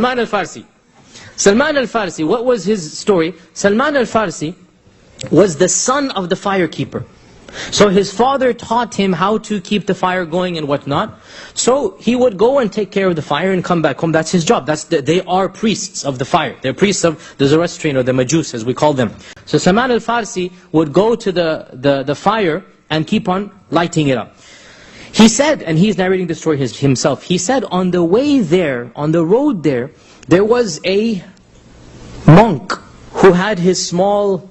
Salman Al Farsi. Salman Al Farsi, what was his story? Salman Al Farsi was the son of the firekeeper. So his father taught him how to keep the fire going and whatnot. So he would go and take care of the fire and come back home. That's his job. They are priests of the fire. They're priests of the Zoroastrian or the Majus as we call them. So Salman Al Farsi would go to the fire and keep on lighting it up. He said, and he's narrating the story himself, he said on the way there, on the road there was a monk who had his small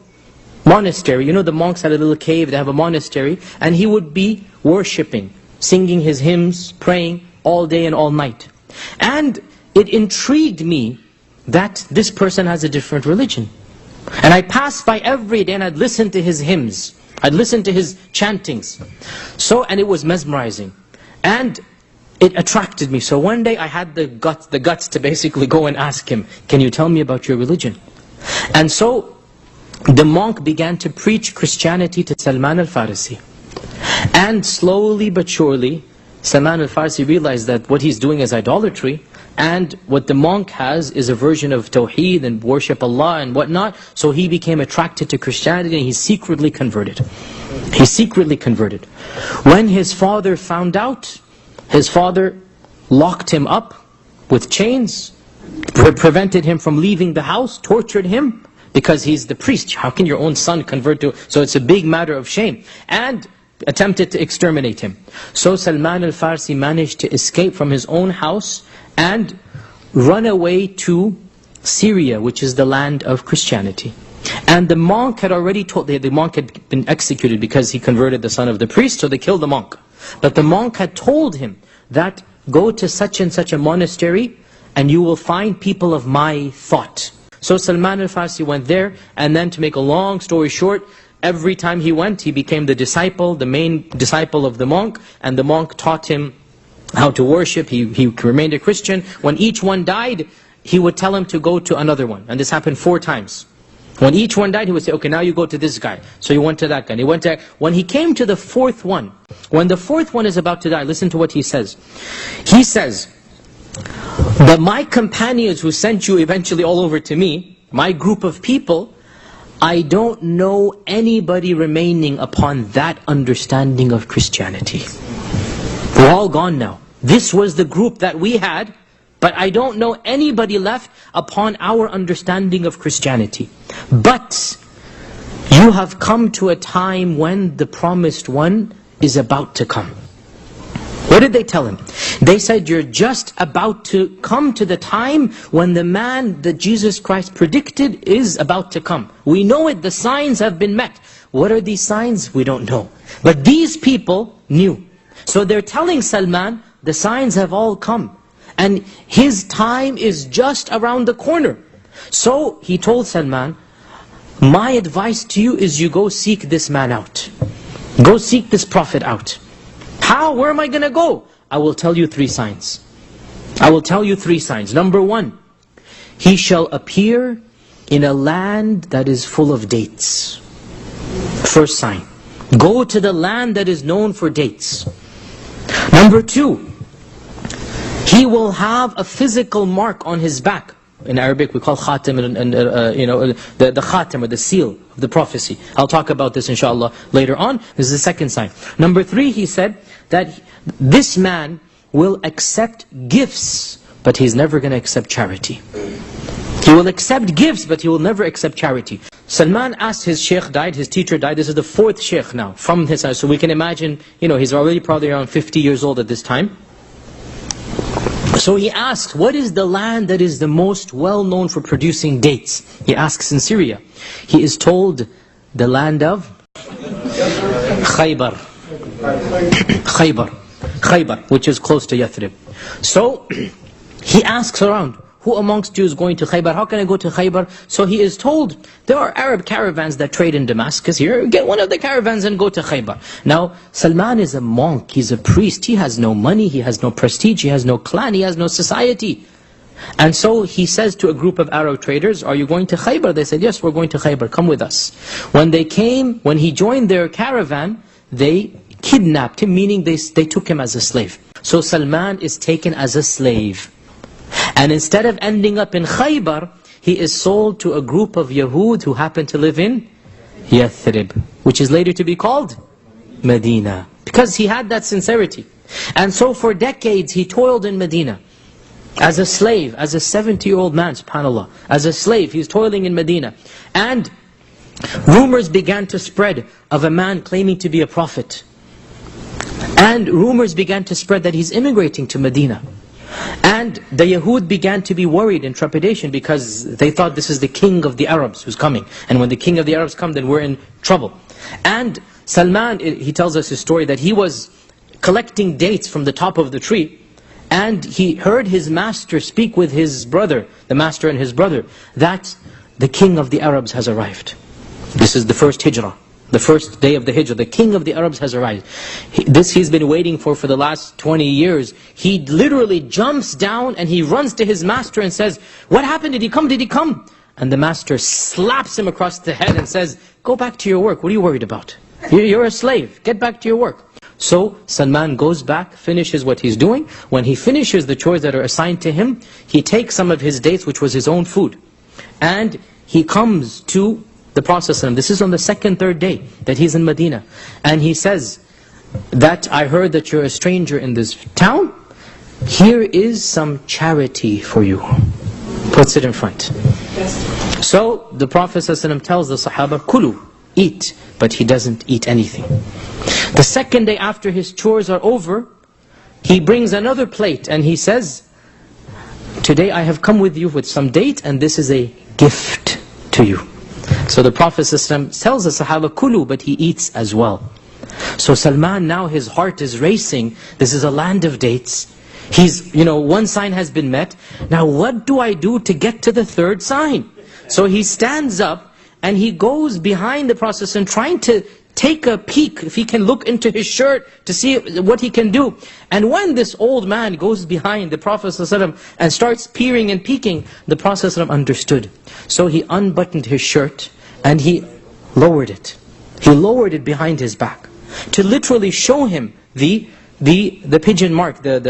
monastery. You know the monks had a little cave, they have a monastery, and he would be worshipping, singing his hymns, praying all day and all night. And it intrigued me that this person has a different religion. And I passed by every day and I'd listen to his hymns, I'd listen to his chantings. And it was mesmerizing. And it attracted me. So one day I had the guts to basically go and ask him, can you tell me about your religion? And so the monk began to preach Christianity to Salman Al Farsi. And slowly but surely, Salman Al Farsi realized that what he's doing is idolatry, and what the monk has is a version of Tawheed and worship Allah and whatnot. So he became attracted to Christianity and he secretly converted. He secretly converted. When his father found out, his father locked him up with chains, prevented him from leaving the house, tortured him, because he's the priest. How can your own son convert to... So it's a big matter of shame. And attempted to exterminate him. So Salman Al Farsi managed to escape from his own house and run away to Syria, which is the land of Christianity. And the monk had already told... The monk had been executed because he converted the son of the priest, so they killed the monk. But the monk had told him that, go to such and such a monastery and you will find people of my thought. So Salman Al Farsi went there, and then to make a long story short, every time he went, he became the disciple, the main disciple of the monk, and the monk taught him how to worship. He remained a Christian. When each one died, he would tell him to go to another one. And this happened 4 times. When each one died, he would say, okay, now you go to this guy. So he went to that guy. And he went to... When he came to the 4th one, when the 4th one is about to die, listen to what he says. He says, that my companions who sent you eventually all over to me, my group of people, I don't know anybody remaining upon that understanding of Christianity. We're all gone now. This was the group that we had, but I don't know anybody left upon our understanding of Christianity. But you have come to a time when the promised one is about to come. What did they tell him? They said, you're just about to come to the time when the man that Jesus Christ predicted is about to come. We know it, the signs have been met. What are these signs? We don't know. But these people knew. So they're telling Salman, the signs have all come. And his time is just around the corner. So he told Salman, my advice to you is you go seek this man out. Go seek this prophet out. How? Where am I going to go? I will tell you 3 signs. I will tell you 3 signs. Number 1, he shall appear in a land that is full of dates. First sign. Go to the land that is known for dates. Number 2, he will have a physical mark on his back. In Arabic we call khatam, the khatam or the seal of the prophecy. I'll talk about this inshallah later on. This is the second sign. Number 3, he said that this man will accept gifts, but he's never going to accept charity. He will accept gifts, but he will never accept charity. Salman asked, his sheikh died, his teacher died. This is the 4th sheikh now from his house. So we can imagine, he's already probably around 50 years old at this time. So he asks, what is the land that is the most well known for producing dates? He asks in Syria. He is told, the land of Khaybar. Khaybar, which is close to Yathrib. So he asks around, who amongst you is going to Khaybar? How can I go to Khaybar? So he is told, there are Arab caravans that trade in Damascus here. Get one of the caravans and go to Khaybar. Now, Salman is a monk, he's a priest. He has no money, he has no prestige, he has no clan, he has no society. And so he says to a group of Arab traders, are you going to Khaybar? They said, yes, we're going to Khaybar, come with us. When he joined their caravan, they kidnapped him, meaning they took him as a slave. So Salman is taken as a slave. And instead of ending up in Khaybar, he is sold to a group of Yahud who happen to live in Yathrib, which is later to be called Medina, because he had that sincerity. And so for decades he toiled in Medina as a slave, as a 70-year-old man, subhanAllah. As a slave, he's toiling in Medina. And rumors began to spread of a man claiming to be a prophet. And rumors began to spread that he's immigrating to Medina. And the Yahud began to be worried in trepidation, because they thought this is the king of the Arabs who's coming. And when the king of the Arabs come, then we're in trouble. And Salman, he tells us his story, that he was collecting dates from the top of the tree, and he heard his master speak with his brother, the master and his brother, that the king of the Arabs has arrived. This is the first hijrah, the first day of the hijrah. The king of the Arabs has arrived. This he's been waiting for the last 20 years. He literally jumps down and he runs to his master and says, "What happened? Did he come? Did he come?" And the master slaps him across the head and says, "Go back to your work. What are you worried about? You're a slave. Get back to your work." So Salman goes back, finishes what he's doing. When he finishes the chores that are assigned to him, he takes some of his dates, which was his own food, and he comes to the Prophet ﷺ. This is on the second, third day that he's in Medina. And he says that, "I heard that you're a stranger in this town. Here is some charity for you." Puts it in front. So the Prophet ﷺ tells the Sahaba, "Kulu, eat." But he doesn't eat anything. The second day after his chores are over, he brings another plate and he says, "Today I have come with you with some date, and this is a gift to you." So the Prophet ﷺ tells the Sahaba, "Kulu," but he eats as well. So Salman, now his heart is racing. This is a land of dates. One sign has been met. Now what do I do to get to the third sign? So he stands up and he goes behind the Prophet ﷺ, trying to take a peek, if he can look into his shirt to see what he can do. And when this old man goes behind the Prophet ﷺ and starts peering and peeking, the Prophet ﷺ understood. So he unbuttoned his shirt and he lowered it. He lowered it behind his back to literally show him the pigeon mark, the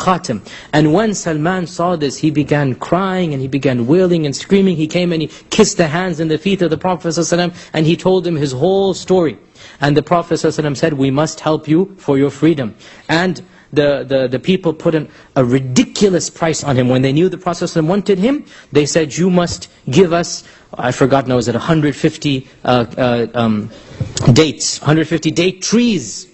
khatam. And when Salman saw this, he began crying and he began wailing and screaming. He came and he kissed the hands and the feet of the Prophet ﷺ, and he told him his whole story. And the Prophet ﷺ said, "We must help you for your freedom." And the people put a ridiculous price on him. When they knew the Prophet ﷺ wanted him, they said, "You must give us," I forgot now, is it 150 dates, 150 date trees.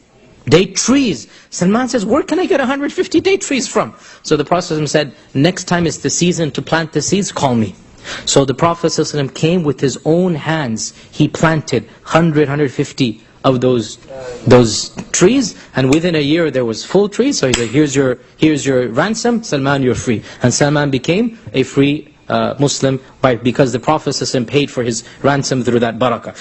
Date trees. Salman says, "Where can I get 150 date trees from?" So the Prophet ﷺ said, "Next time it's the season to plant the seeds, call me." So the Prophet ﷺ came with his own hands. He planted 150 of those trees, and within a year there was full trees. So he said, here's your ransom, Salman, you're free. And Salman became a free Muslim, right? Because the Prophet ﷺ paid for his ransom through that barakah.